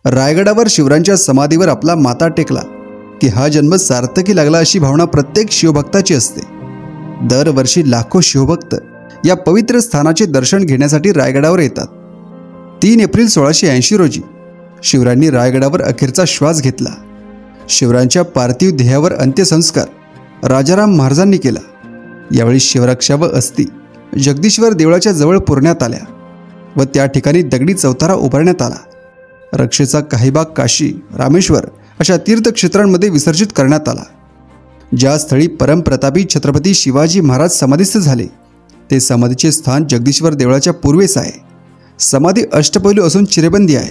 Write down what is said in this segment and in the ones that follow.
रायगडावर शिवरायांच्या समाधीवर आपला माथा टेकला की हा जन्म सार्थकी लागला अशी भावना प्रत्येक शिवभक्ताची असते। दरवर्षी लाखो शिवभक्त या पवित्र स्थानाचे दर्शन घेण्यासाठी रायगडावर येतात। 3 एप्रिल 1680 रोजी शिवरायांनी रायगडावर अखेरचा श्वास घेतला। शिवरायांच्या पार्थिव देहावर अंत्यसंस्कार राजाराम महाराजांनी केला। यावेळी शिवरक्षा व अस्थी जगदीश्वर देवळाच्या जवळ पुरण्यात आल्या व त्या ठिकाणी दगडी चौतारा उभारण्यात आला। रक्षेचा काही भाग काशी, रामेश्वर अशा तीर्थक्षेत्रांमध्ये विसर्जित करण्यात आला। ज्या स्थळी परमप्रतापी छत्रपती शिवाजी महाराज समाधीस्थ झाले ते समाधीचे स्थान जगदीश्वर देवळाच्या पूर्वेस आहे। समाधी अष्टपैलू असून चिरेबंदी आहे।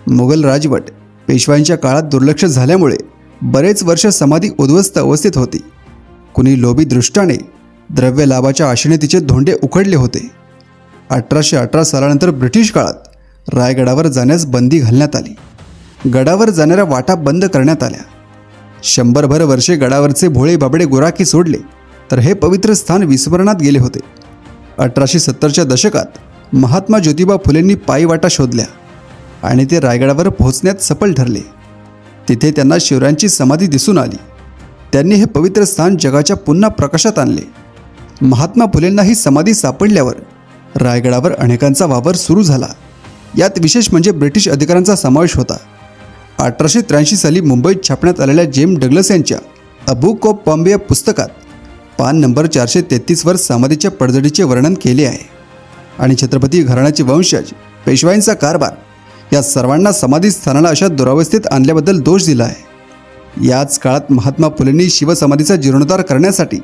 मुघल राजवट पेशवांच्या काळात दुर्लक्ष झाल्यामुळे बरेच वर्ष समाधी उद्ध्वस्त अवस्थेत होती। कुणी लोभी दृष्टाने द्रव्य लाभाच्या आशेने तिचे धोंडे उखडले होते। 1818 सालानंतर ब्रिटिश काळात रायगडावर जाण्यास बंदी घालण्यात आली। गडावर जाणाऱ्या वाटा बंद करण्यात आल्या। 100 वर्षे गडावरचे भोळे बाबडे गुराखी सोडले तर हे पवित्र स्थान विस्मरणात गेले होते। 1870च्या दशकात महात्मा ज्योतिबा फुलेंनी पायी वाटा शोधल्या आणि ते रायगडावर पोहोचण्यात सफल ठरले। तिथे त्यांना शिवरायांची समाधी दिसून आली। त्यांनी हे पवित्र स्थान जगाच्या पुन्हा प्रकाशात आणले। महात्मा फुलेंना ही समाधी सापडल्यावर रायगडावर अनेकांचा वावर सुरू झाला। यात विशेष म्हणजे ब्रिटिश अधिकाऱ्यांचा समावेश होता। 1883 साली मुंबईत छापण्यात आलेल्या जेम्स डग्लस यांच्या अ बुक ऑफ बॉम्बे या पुस्तकात पान नंबर 433 वर समाधीच्या पडझडीचे वर्णन केले आहे आणि छत्रपती घराण्याचे वंशज, पेशवाईंचा कारभार या सर्वांना समाधी स्थानाला अशा दुरावस्थेत आणल्याबद्दल दोष दिला आहे। याच काळात महात्मा फुलेंनी शिवसमाधीचा जीर्णोद्धार करण्यासाठी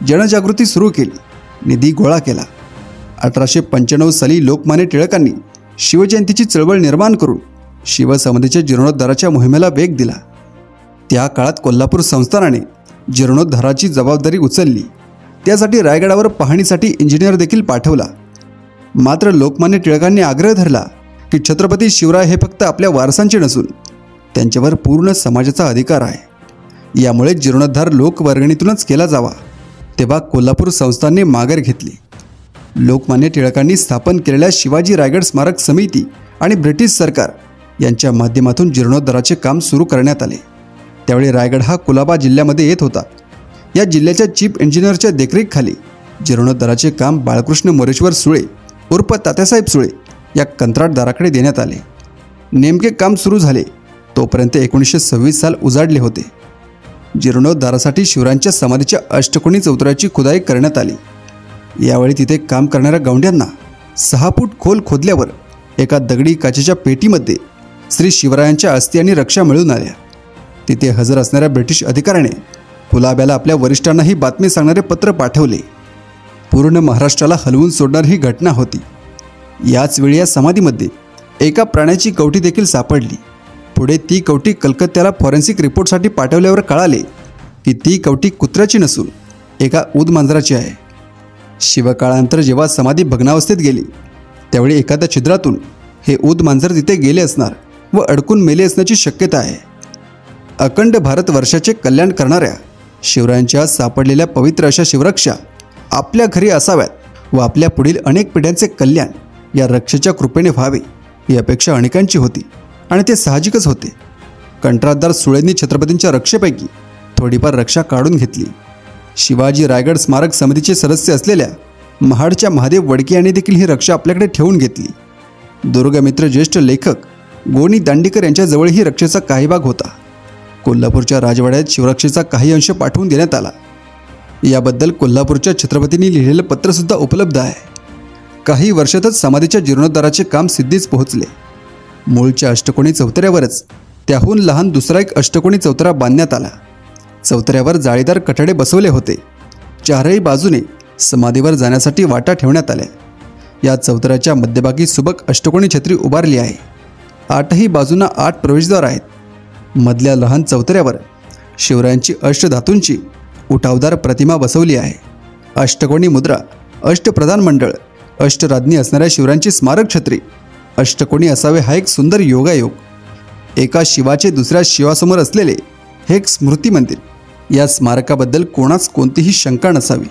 जनजागृती सुरू केली, निधी गोळा केला। 1895 साली लोकमान्य टिळकांनी शिवजयंतीची चळवळ निर्माण करून शिवसमाधीच्या जीर्णोद्धाराच्या मोहिमेला वेग दिला। त्या काळात कोल्हापूर संस्थानाने जीर्णोद्धाराची जबाबदारी उचलली। त्यासाठी रायगडावर पाहणीसाठी इंजिनियर देखील पाठवला। मात्र लोकमान्य टिळकांनी आग्रह धरला की छत्रपती शिवराय हे फक्त आपल्या वारसांचे नसून त्यांच्यावर पूर्ण समाजाचा अधिकार आहे। यामुळे जीर्णोद्धार लोकवर्गणीतूनच केला जावा। तेव्हा कोल्हापूर संस्थानने माघार घेतली। लोकमान्य टिळकांनी स्थापन केलेल्या शिवाजी रायगड स्मारक समिती आणि ब्रिटिश सरकार यांच्या माध्यमातून जीर्णोद्धाराचे काम सुरू करण्यात आले। त्यावेळी रायगड हा कुलाबा जिल्ह्यामध्ये येत होता। या जिल्ह्याच्या चीफ इंजिनियरच्या देखरेखीखाली जीर्णोद्धाराचे काम बाळकृष्ण मोरेश्वर सुळे उर्फ तात्यासाहेब सुळे या कंत्राटदाराकडे देण्यात आले। नेमके काम सुरू झाले तोपर्यंत 1926 साल उजाडले होते। जीर्णोद्धारासाठी शिवरायांच्या समाधीच्या अष्टकोनी चौतऱ्याची खुदाई करण्यात आली। यावेळी तिथे काम करणाऱ्या गवंड्यांना 6 फूट खोल खोदल्यावर एका दगडी काचेच्या पेटीमध्ये श्री शिवरायांच्या अस्थी आणि रक्षा मिळून आल्या। तिथे हजर असणाऱ्या ब्रिटिश अधिकाऱ्याने कुलाब्याला आपल्या वरिष्ठांना ही बातमी सांगणारे पत्र पाठवले। पूर्ण महाराष्ट्राला हलवून सोडणारी ही घटना होती। याच वेळी या समाधीमध्ये एका प्राण्याची कवटी देखील सापडली। पुढे ती कवटी कलकत्त्याला फॉरेन्सिक रिपोर्टसाठी पाठवल्यावर कळाले की ती कवटी कुत्र्याची नसून एका ऊद मांजराची आहे। शिवकाळानंतर जेव्हा समाधी भग्नावस्थेत गेली त्यावेळी एखाद्या छिद्रातून हे ऊद मांजर तिथे गेले असणार व अडकून मेले असण्याची शक्यता आहे। अखंड भारतवर्षाचे कल्याण करणाऱ्या शिवरायांच्या सापडलेल्या पवित्र अशा शिवरक्षा आपल्या घरी असाव्यात व आपल्या पुढील अनेक पिढ्यांचे कल्याण या रक्षेच्या कृपेने व्हावे ही अपेक्षा अनेकांची होती आणि ते साहजिकच होते। कंत्राटदार सुळेंनी छत्रपतींच्या रक्षेपैकी थोडीफार रक्षा काढून घेतली। शिवाजी रायगड स्मारक समितीचे सदस्य असलेल्या महाडच्या महादेव वडके यांनी देखील ही रक्षा आपल्याकडे ठेवून घेतली। दुर्गमित्र ज्येष्ठ लेखक गोनी दांडेकर यांच्याजवळ ही रक्षेचा काही भाग होता। कोल्हापूरच्या राजवाड्यात शिवरक्षेचा काही अंश पाठवून देण्यात आला। याबद्दल कोल्हापूरच्या छत्रपतींनी लिहिलेलं पत्रसुद्धा उपलब्ध आहे। काही वर्षातच समाधीच्या जीर्णोद्धाराचे काम सिद्धीस पोहोचले। मूळच्या अष्टकोनी चौतऱ्यावरच त्याहून लहान दुसरा एक अष्टकोनी चौतरा बांधण्यात आला। चौतऱ्यावर जाळीदार कठडे बसवले होते। चारही बाजूने समाधीवर जाण्यासाठी वाटा ठेवण्यात आल्या। या चौतऱ्याच्या मध्यभागी सुबक अष्टकोनी छत्री उभारली आहे। 8ही बाजूंना 8 प्रवेशद्वार आहेत। मधल्या लहान चौतऱ्यावर शिवरायांची अष्टधातूंची उठावदार प्रतिमा बसवली आहे। अष्टकोनी मुद्रा, अष्टप्रधान मंडळ, अष्टराज्ञी असणाऱ्या शिवरायांची स्मारक छत्री अष्टकोनी असावे हा एक सुंदर योगायोग। एका शिवाचे दुसऱ्या शिवासमोर असलेले हे एक स्मृती मंदिर। या स्मारकाबद्दल कोणास कोणतीही शंका नसावी।